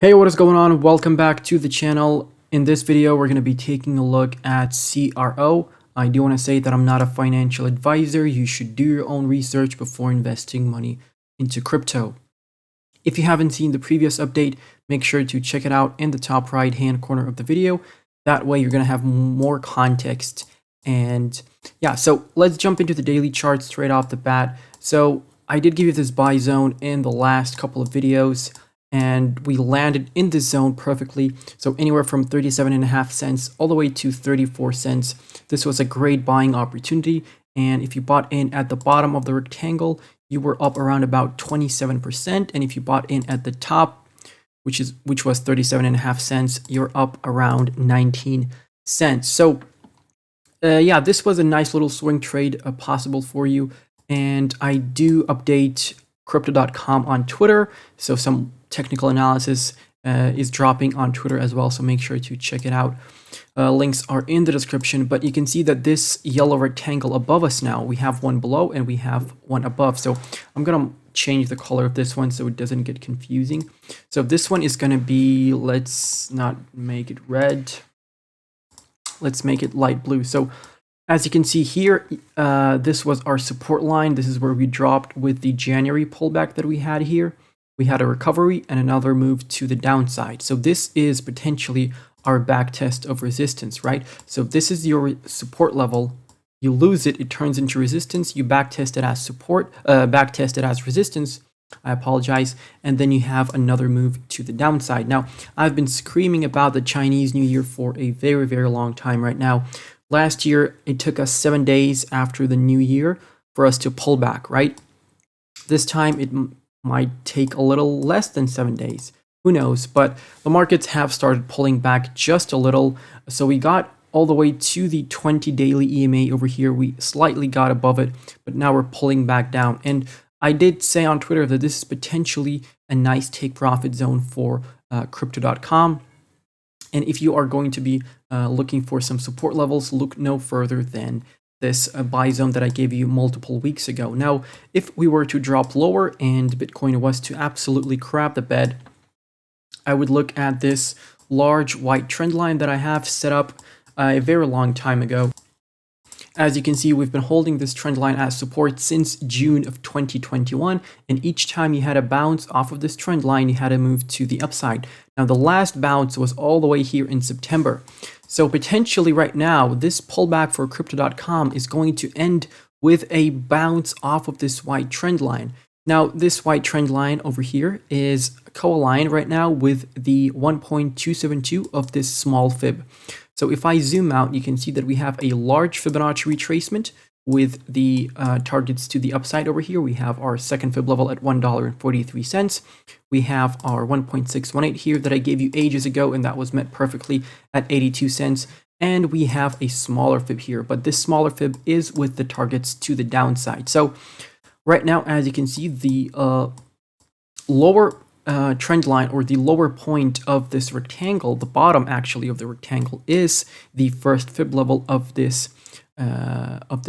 Hey, what is going on? Welcome back to the channel. In this video, we're going to be taking a look at CRO. I do want to say that I'm not a financial advisor. You should do your own research before investing money into crypto. If you haven't seen the previous update, make sure to check it out in the top right hand corner of the video. That way you're going to have more context. And yeah, so let's jump into the daily chart straight off the bat. So I did give you this buy zone in the last couple of videos, and we landed in this zone perfectly. So anywhere from 37.5 cents all the way to 34 cents. This was a great buying opportunity. And if you bought in at the bottom of the rectangle, you were up around about 27%. And if you bought in at the top, which was 37.5 cents, you're up around 19 cents. So yeah, this was a nice little swing trade possible for you. And I do update Crypto.com on Twitter. So some technical analysis is dropping on Twitter as well. So make sure to check it out. Links are in the description, but you can see that this yellow rectangle above us now, we have one below and we have one above. So I'm going to change the color of this one so it doesn't get confusing. So this one is going to be, let's not make it red. Let's make it light blue. So as you can see here, this was our support line. This is where we dropped with the January pullback that we had here. We had a recovery and another move to the downside. So this is potentially our back test of resistance, right? So this is your support level. You lose it, it turns into resistance. You back test it as support, back test it as resistance. I apologize. And then you have another move to the downside. Now, I've been screaming about the Chinese New Year for a very, very long time right now. Last year, it took us 7 days after the New Year for us to pull back, right? This time, it might take a little less than 7 days. Who knows? But the markets have started pulling back just a little. So we got all the way to the 20 daily EMA over here. We slightly got above it, but now we're pulling back down. And I did say on Twitter that this is potentially a nice take profit zone for Crypto.com. And if you are going to be looking for some support levels, look no further than this buy zone that I gave you multiple weeks ago. Now, if we were to drop lower and Bitcoin was to absolutely crap the bed, I would look at this large white trend line that I have set up a very long time ago. As you can see, we've been holding this trend line as support since June of 2021, and each time you had a bounce off of this trend line, you had to move to the upside. Now, the last bounce was all the way here in September. So potentially right now, this pullback for Crypto.com is going to end with a bounce off of this white trend line. Now, this white trend line over here is co-aligned right now with the 1.272 of this small fib. So if I zoom out, you can see that we have a large Fibonacci retracement with the targets to the upside over here. We have our second fib level at $1.43. We have our 1.618 here that I gave you ages ago, and that was met perfectly at 82 cents. And we have a smaller fib here, but this smaller fib is with the targets to the downside. So right now, as you can see, the lower trend line, or the lower point of this rectangle, the bottom actually of the rectangle, is the first fib level of this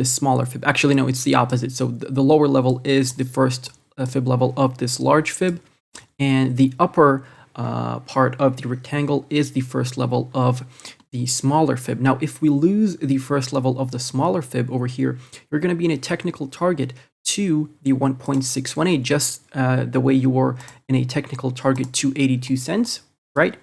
smaller fib. Actually, no, it's the opposite. So the lower level is the first fib level of this large fib, and the upper part of the rectangle is the first level of the smaller fib. Now, if we lose the first level of the smaller fib over here, you're going to be in a technical target to the 1.618, just the way you were in a technical target to 82 cents, right?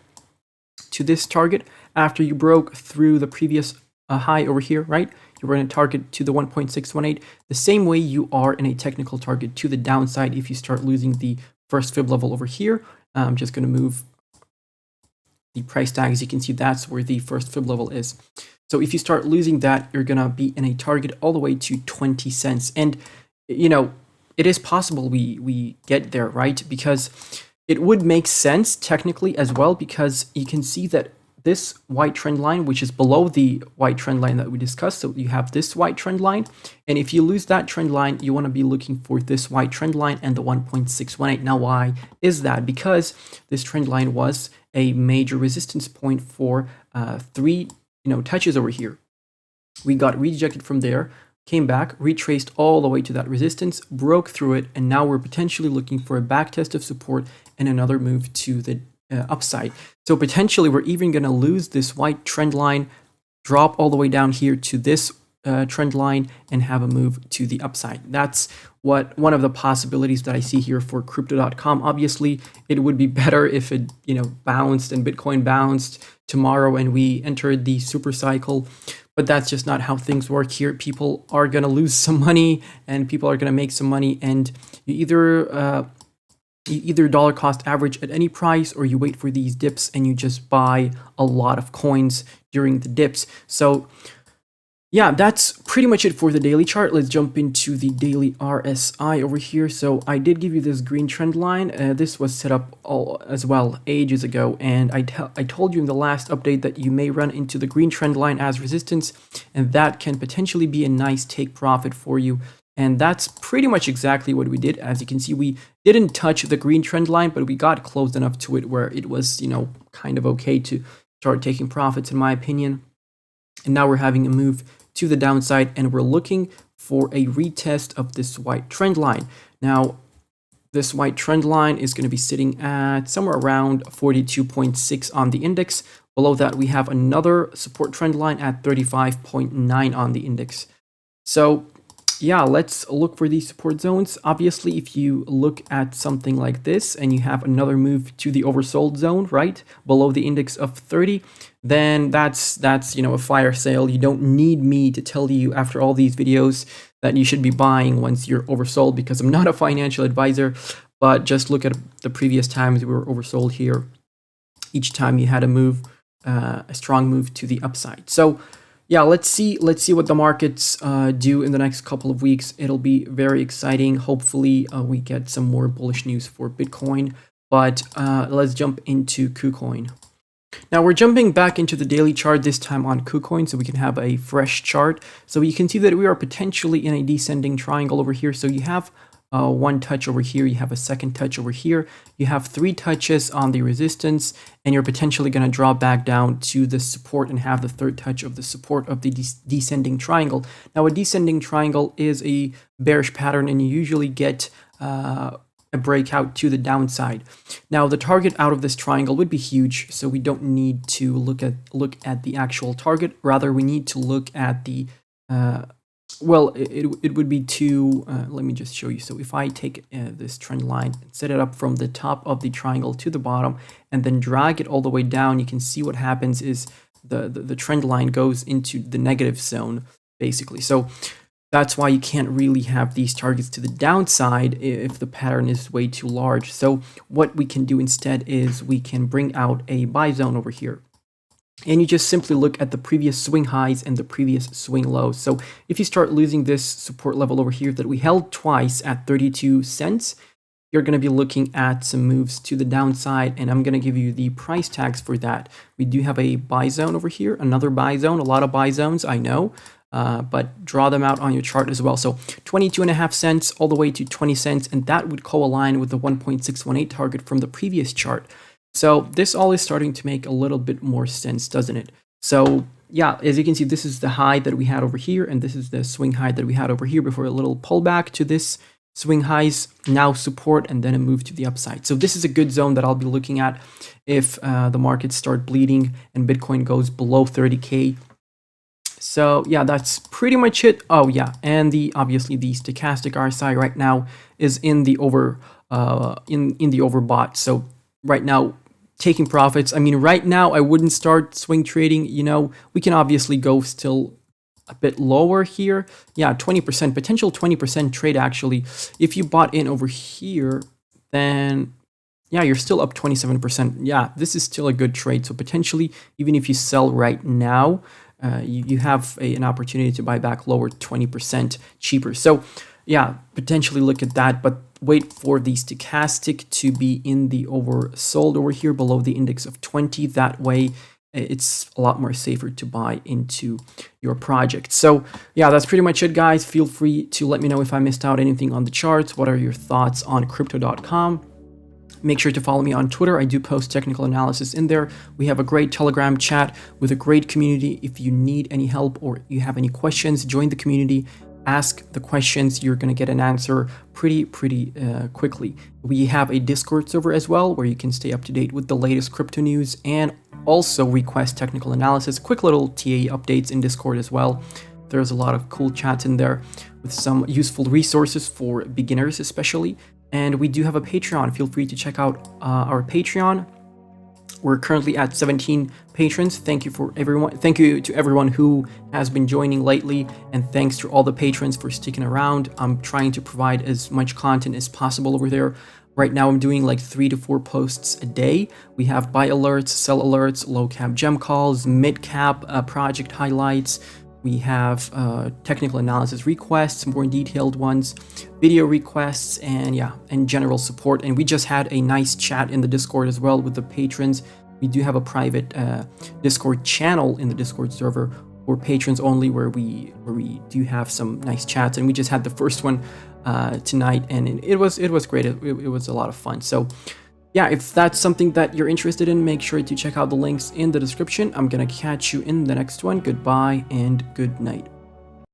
To this target after you broke through the previous high over here, right? You were in a target to the 1.618, the same way you are in a technical target to the downside if you start losing the first fib level over here. I'm just going to move the price tag. As you can see, that's where the first fib level is. So if you start losing that, you're going to be in a target all the way to 20 cents. And you know, it is possible we get there, right? Because it would make sense technically as well, because you can see that this white trend line, which is below the white trend line that we discussed, so you have this white trend line, and if you lose that trend line, you want to be looking for this white trend line and the 1.618. Now, why is that? Because this trend line was a major resistance point for 3 touches over here. We got rejected from there, came back, retraced all the way to that resistance, broke through it, and now we're potentially looking for a back test of support and another move to the upside. So potentially we're even going to lose this white trend line, drop all the way down here to this trend line, and have a move to the upside. That's one of the possibilities that I see here for crypto.com. Obviously, it would be better if it bounced and Bitcoin bounced tomorrow and we entered the super cycle, but that's just not how things work here. People are going to lose some money and people are going to make some money, and you either dollar cost average at any price, or you wait for these dips and you just buy a lot of coins during the dips. So yeah, that's pretty much it for the daily chart. Let's jump into the daily RSI over here. So I did give you this green trend line. This was set up as well ages ago, and I told you in the last update that you may run into the green trend line as resistance, and that can potentially be a nice take profit for you. And that's pretty much exactly what we did. As you can see, we didn't touch the green trend line, but we got close enough to it where it was, kind of okay to start taking profits, in my opinion. And now we're having a move to the downside, and we're looking for a retest of this white trend line. Now, this white trend line is going to be sitting at somewhere around 42.6 on the index. Below that, we have another support trend line at 35.9 on the index. So yeah, let's look for these support zones. Obviously, if you look at something like this and you have another move to the oversold zone, right, below the index of 30, then that's a fire sale. You don't need me to tell you after all these videos that you should be buying once you're oversold, because I'm not a financial advisor, but just look at the previous times we were oversold here. Each time you had a move, a strong move to the upside. So yeah, let's see what the markets do in the next couple of weeks. It'll be very exciting. Hopefully, we get some more bullish news for Bitcoin. But let's jump into Kucoin. Now we're jumping back into the daily chart, this time on Kucoin, so we can have a fresh chart. So you can see that we are potentially in a descending triangle over here. So you have one touch over here, you have a second touch over here, you have 3 touches on the resistance, and you're potentially going to drop back down to the support and have the 3rd touch of the support of the descending triangle. Now a descending triangle is a bearish pattern, and you usually get a breakout to the downside. Now the target out of this triangle would be huge, so we don't need to look at the actual target. Rather, we need to look at the well, it would be too, let me just show you. So if I take this trend line and set it up from the top of the triangle to the bottom and then drag it all the way down, you can see what happens is the trend line goes into the negative zone, basically. So that's why you can't really have these targets to the downside if the pattern is way too large. So what we can do instead is we can bring out a buy zone over here. And you just simply look at the previous swing highs and the previous swing lows. So if you start losing this support level over here that we held twice at 32 cents, you're going to be looking at some moves to the downside, and I'm going to give you the price tags for that. We do have a buy zone over here, another buy zone, a lot of buy zones, I know, but draw them out on your chart as well. So 22.5 cents all the way to 20 cents, and that would co-align with the 1.618 target from the previous chart. So this all is starting to make a little bit more sense, doesn't it? So yeah, as you can see, this is the high that we had over here, and this is the swing high that we had over here before a little pullback to this swing highs, now support, and then a move to the upside. So this is a good zone that I'll be looking at if the markets start bleeding and Bitcoin goes below 30K. So yeah, that's pretty much it. Oh yeah, and obviously the stochastic RSI right now is in the overbought. So right now, taking profits. I mean, right now, I wouldn't start swing trading. We can obviously go still a bit lower here. Yeah, 20%, potential 20% trade actually. If you bought in over here, then yeah, you're still up 27%. Yeah, this is still a good trade. So potentially, even if you sell right now, you have an opportunity to buy back lower 20% cheaper. So yeah, potentially look at that, but wait for the stochastic to be in the oversold over here below the index of 20. That way it's a lot more safer to buy into your project. So yeah, that's pretty much it, guys. Feel free to let me know if I missed out anything on the charts. What are your thoughts on crypto.com? Make sure to follow me on Twitter. I do post technical analysis in there. We have a great Telegram chat with a great community. If you need any help or you have any questions, join the community ask the questions, you're going to get an answer pretty quickly. We have a Discord server as well where you can stay up to date with the latest crypto news and also request technical analysis, quick little TA updates in Discord as well. There's a lot of cool chats in there with some useful resources for beginners especially. And we do have a Patreon. Feel free to check out our Patreon. We're currently at 17 patrons. Thank you to everyone who has been joining lately, and thanks to all the patrons for sticking around. I'm trying to provide as much content as possible over there. Right now I'm doing like 3 to 4 posts a day. We have buy alerts, sell alerts, low cap gem calls, mid cap project highlights. We have technical analysis requests, more detailed ones, video requests, and general support. And we just had a nice chat in the Discord as well with the patrons. We do have a private Discord channel in the Discord server for patrons only, where we do have some nice chats. And we just had the first one tonight, and it was great. It was a lot of fun. So yeah, if that's something that you're interested in, make sure to check out the links in the description. I'm gonna catch you in the next one. Goodbye and good night.